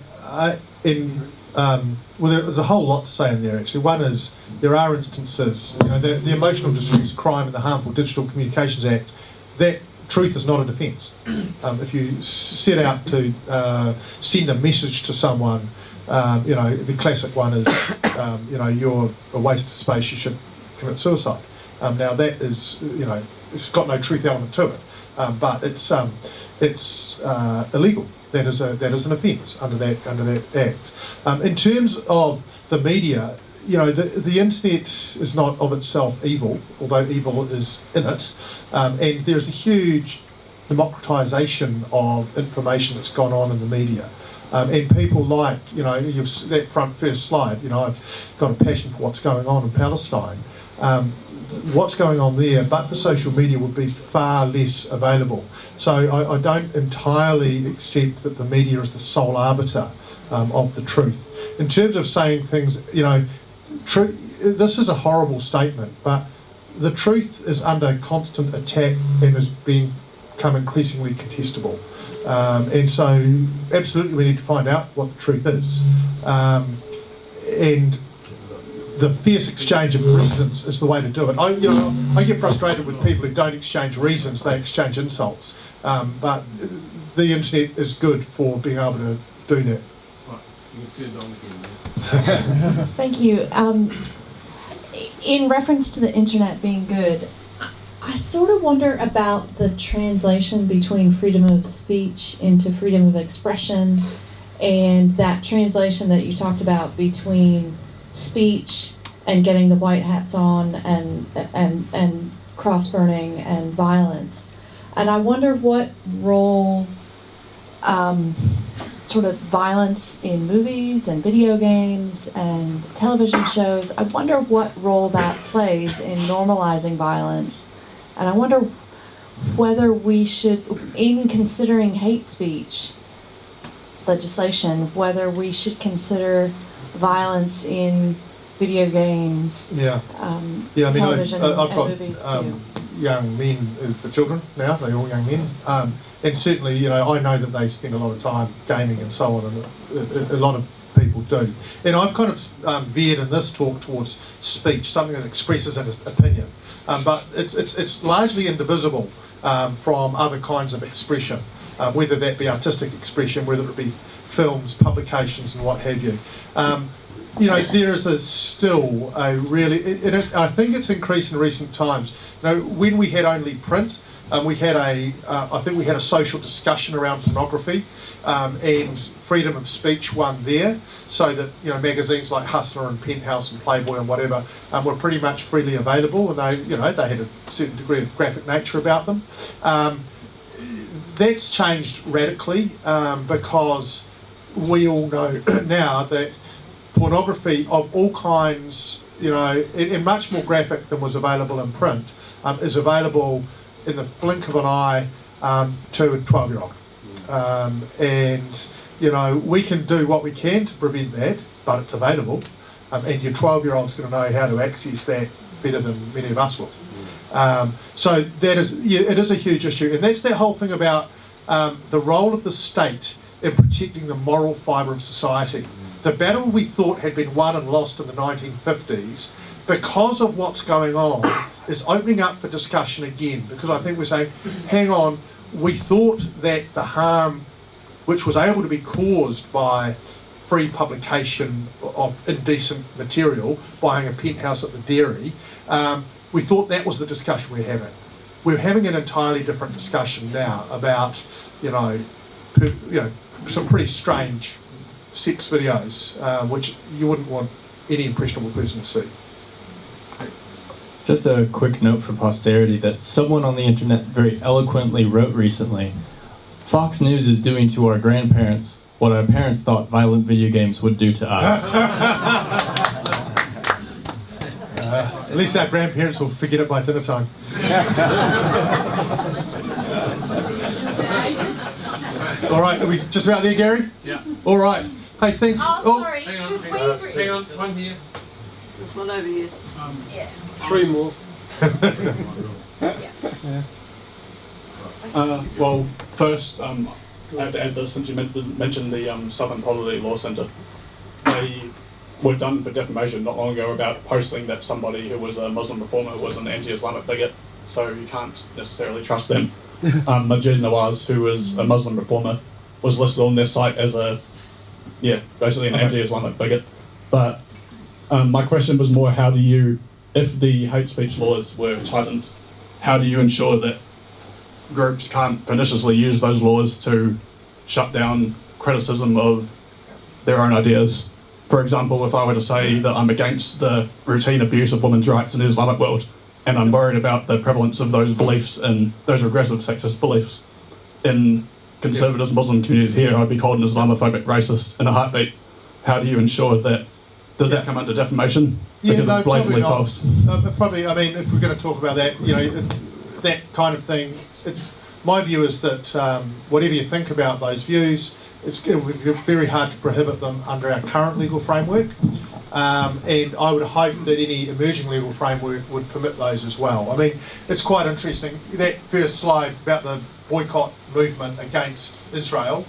there's a whole lot to say in there actually. One is there are instances, the Emotional Distress Crime and the Harmful Digital Communications Act, that truth is not a defence. If you set out to send a message to someone, the classic one is, you're a waste of space, you should commit suicide. Now that is, it's got no truth element to it, but it's illegal. That is an offence under that act. In terms of the media, the internet is not of itself evil, although evil is in it, and there's a huge democratisation of information that's gone on in the media. And people like, that first slide, I've got a passion for what's going on in Palestine. What's going on there, but for social media would be far less available. So I don't entirely accept that the media is the sole arbiter of the truth. In terms of saying things, this is a horrible statement, but the truth is under constant attack and has become increasingly contestable. And so absolutely we need to find out what the truth is. And the fierce exchange of reasons is the way to do it. I get frustrated with people who don't exchange reasons, they exchange insults. But the internet is good for being able to do that. Thank you. In reference to the internet being good, I sort of wonder about the translation between freedom of speech into freedom of expression, and that translation that you talked about between speech and getting the white hats on and cross burning and violence. And I wonder what role sort of violence in movies and video games and television shows, I wonder what role that plays in normalizing violence. And I wonder whether we should, even considering hate speech legislation, whether we should consider violence in video games, television, I've and got movies too. Young men for children now, they're all young men. And certainly, I know that they spend a lot of time gaming and so on, and a lot of people do. And I've kind of veered in this talk towards speech, something that expresses an opinion. But it's largely indivisible from other kinds of expression, whether that be artistic expression, whether it be films, publications, and what have you. There is still a really, I think it's increased in recent times. When we had only print, we had I think we had a social discussion around pornography, and freedom of speech won there, so that magazines like Hustler and Penthouse and Playboy and whatever were pretty much freely available, and they had a certain degree of graphic nature about them. That's changed radically because we all know now that pornography of all kinds, and much more graphic than was available in print, is available in the blink of an eye to a 12-year-old. And we can do what we can to prevent that, but it's available, and your 12-year-old's going to know how to access that better than many of us will. So that is, it is a huge issue, and that's that whole thing about the role of the state in protecting the moral fibre of society. The battle we thought had been won and lost in the 1950s, because of what's going on, is opening up for discussion again, because I think we're saying, hang on, we thought that the harm which was able to be caused by free publication of indecent material, buying a penthouse at the dairy, we thought that was the discussion we're having. We're having an entirely different discussion now about, some pretty strange sex videos, which you wouldn't want any impressionable person to see. Just a quick note for posterity that someone on the internet very eloquently wrote recently, Fox News is doing to our grandparents what our parents thought violent video games would do to us. At least our grandparents will forget it by dinner time. All right, are we just about there, Gary? Yeah. All right. Hey, thanks. Oh, sorry. Hang on, Should hang we? on, hang on, one here. There's one over here. Yeah. 3 more. Well, first, I have to add this since you mentioned the Southern Poverty Law Centre. They were done for defamation not long ago about posting that somebody who was a Muslim reformer was an anti-Islamic bigot, so you can't necessarily trust them. Majid Nawaz, who was a Muslim reformer, was listed on their site as basically an anti-Islamic bigot. But my question was more, how do you, if the hate speech laws were tightened, how do you ensure that groups can't perniciously use those laws to shut down criticism of their own ideas? For example, if I were to say that I'm against the routine abuse of women's rights in the Islamic world, and I'm worried about the prevalence of those beliefs and those regressive sexist beliefs in conservative Muslim communities here, I'd be called an Islamophobic racist in a heartbeat. How do you ensure that? Does that come under defamation? Because it's blatantly false. Probably, I mean, if we're going to talk about that, that kind of thing, my view is that whatever you think about those views, it's going to be very hard to prohibit them under our current legal framework. And I would hope that any emerging legal framework would permit those as well. I mean, it's quite interesting, that first slide about the boycott movement against Israel.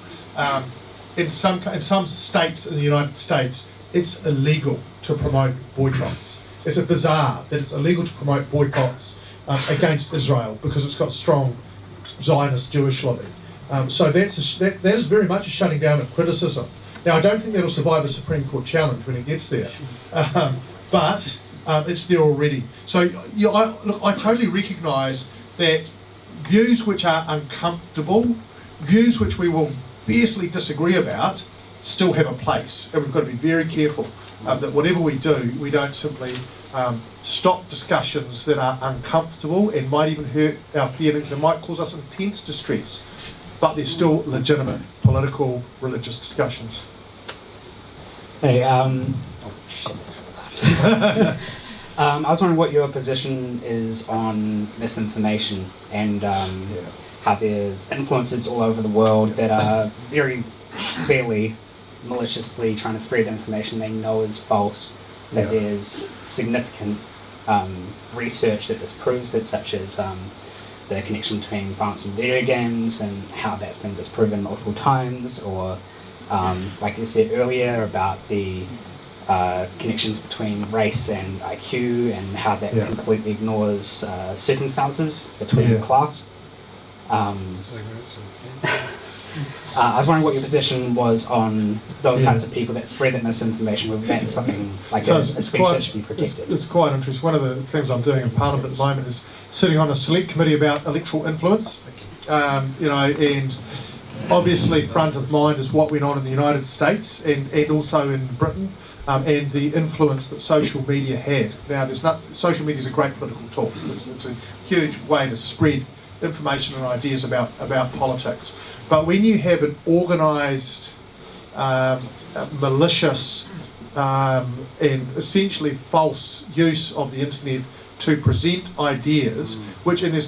In some states in the United States, it's illegal to promote boycotts. It's bizarre that it's illegal to promote boycotts against Israel because it's got strong Zionist Jewish lobby. So that is very much a shutting down of criticism. Now, I don't think that'll survive a Supreme Court challenge when it gets there, but it's there already. So I totally recognise that views which are uncomfortable, views which we will fiercely disagree about, still have a place, and we've got to be very careful that whatever we do, we don't simply stop discussions that are uncomfortable and might even hurt our feelings and might cause us intense distress, but they're still legitimate political, religious discussions. Hey, I was wondering what your position is on misinformation and how there's influences all over the world that are very clearly maliciously trying to spread information they know is false, that there's significant research that disproves it, such as the connection between violence and video games and how that's been disproven multiple times, or like you said earlier about the connections between race and IQ and how that completely ignores circumstances between class. I was wondering what your position was on those types of people that spread that misinformation, whether that's something like a speech that should be protected. It's quite interesting. One of the things I'm doing in Parliament at the moment is sitting on a select committee about electoral influence, and obviously front of mind is what went on in the United States and also in Britain, and the influence that social media had. Now, social media is a great political tool. It's a huge way to spread information and ideas about politics. But when you have an organised, malicious, and essentially false use of the internet to present ideas, which, and there's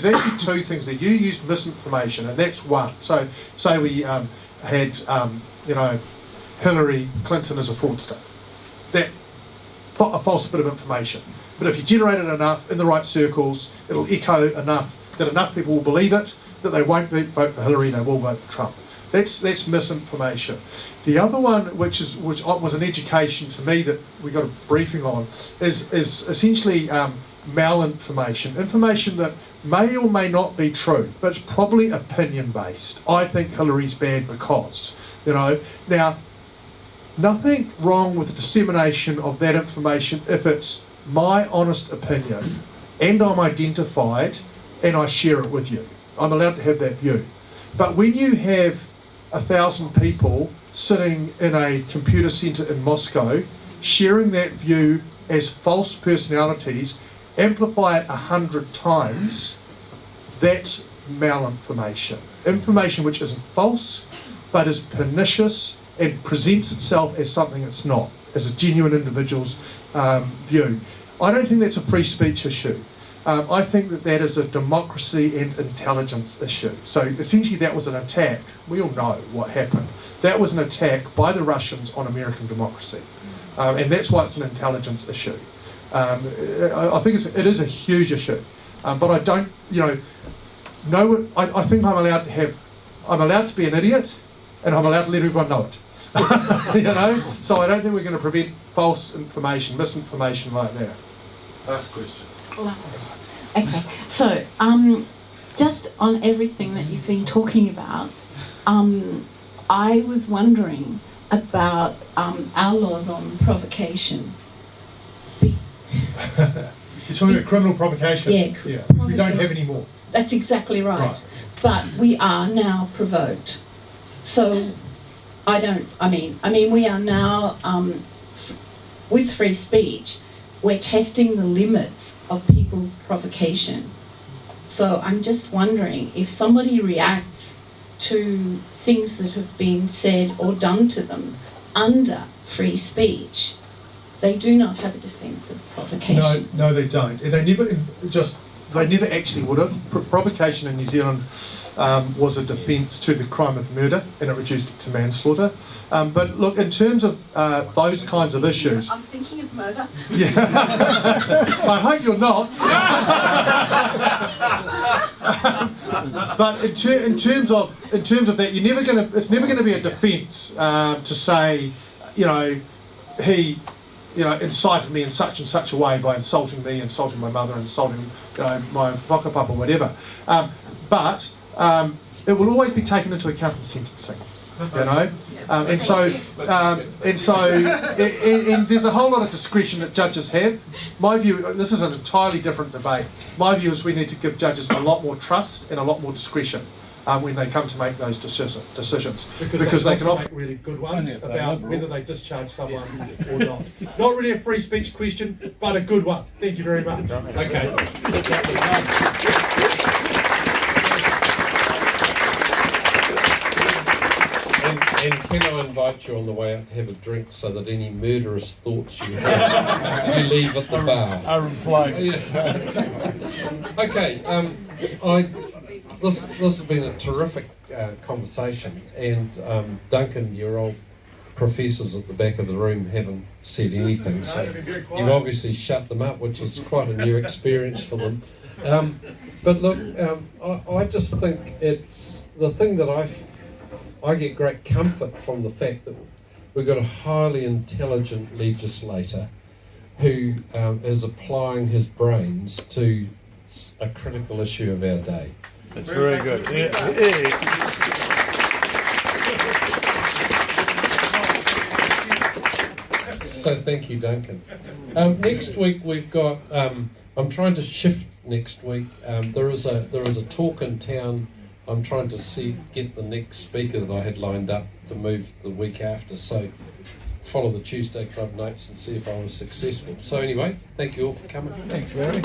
actually two things there. You used misinformation, and that's one. So say we had Hillary Clinton as a fraudster. That a false bit of information. But if you generate it enough in the right circles, it'll echo enough that enough people will believe it, that they won't vote for Hillary, they will vote for Trump. That's misinformation. The other one, which was an education to me that we got a briefing on, is essentially malinformation, information that may or may not be true, but it's probably opinion based. I think Hillary's bad because, now, nothing wrong with the dissemination of that information if it's my honest opinion and I'm identified and I share it with you. I'm allowed to have that view. But when you have 1,000 people sitting in a computer centre in Moscow sharing that view as false personalities, amplify it 100 times, that's malinformation. Information which isn't false, but is pernicious and presents itself as something it's not, as a genuine individual's view. I don't think that's a free speech issue. I think that is a democracy and intelligence issue. So essentially that was an attack. We all know what happened. That was an attack by the Russians on American democracy. And that's why it's an intelligence issue. I think it is a huge issue. But I don't, I think I'm allowed to be an idiot, and I'm allowed to let everyone know it. So I don't think we're going to prevent false information, misinformation like that. Last question. Okay, so just on everything that you've been talking about, I was wondering about our laws on provocation. You're talking about criminal provocation? Yeah. Which we don't have anymore. That's exactly right. But we are now provoked. So we are now, with free speech, we're testing the limits of people's provocation. So I'm just wondering if somebody reacts to things that have been said or done to them under free speech, they do not have a defence of provocation. No, they don't. And they never actually would have. Provocation in New Zealand was a defence to the crime of murder, and it reduced it to manslaughter. But look, in terms of those kinds of issues... I'm thinking of murder. Yeah. I hope you're not. But in terms of that, it's never going to be a defence to say, he incited me in such and such a way by insulting me, insulting my mother, insulting my whakapapa or whatever. But it will always be taken into account in sentencing, and there's a whole lot of discretion that judges have. My view, this is an entirely different debate. My view is we need to give judges a lot more trust and a lot more discretion when they come to make those decisions, because they can often make really good ones about whether they discharge someone or not. Not really a free speech question, but a good one. Thank you very much. Okay. And can I invite you on the way out to have a drink so that any murderous thoughts you have, you leave at the bar? Are inflamed. Okay, this has been a terrific conversation, and Duncan, your old professors at the back of the room haven't said anything, so you've obviously shut them up, which is quite a new experience for them. But look, I just think it's the thing that I get great comfort from the fact that we've got a highly intelligent legislator who is applying his brains to a critical issue of our day. That's very good. So thank you, Duncan. Next week we've got. I'm trying to shift next week. There is a talk in town. I'm trying to get the next speaker that I had lined up to move the week after. So follow the Tuesday Club notes and see if I was successful. So anyway, thank you all for coming. Thanks, Mary.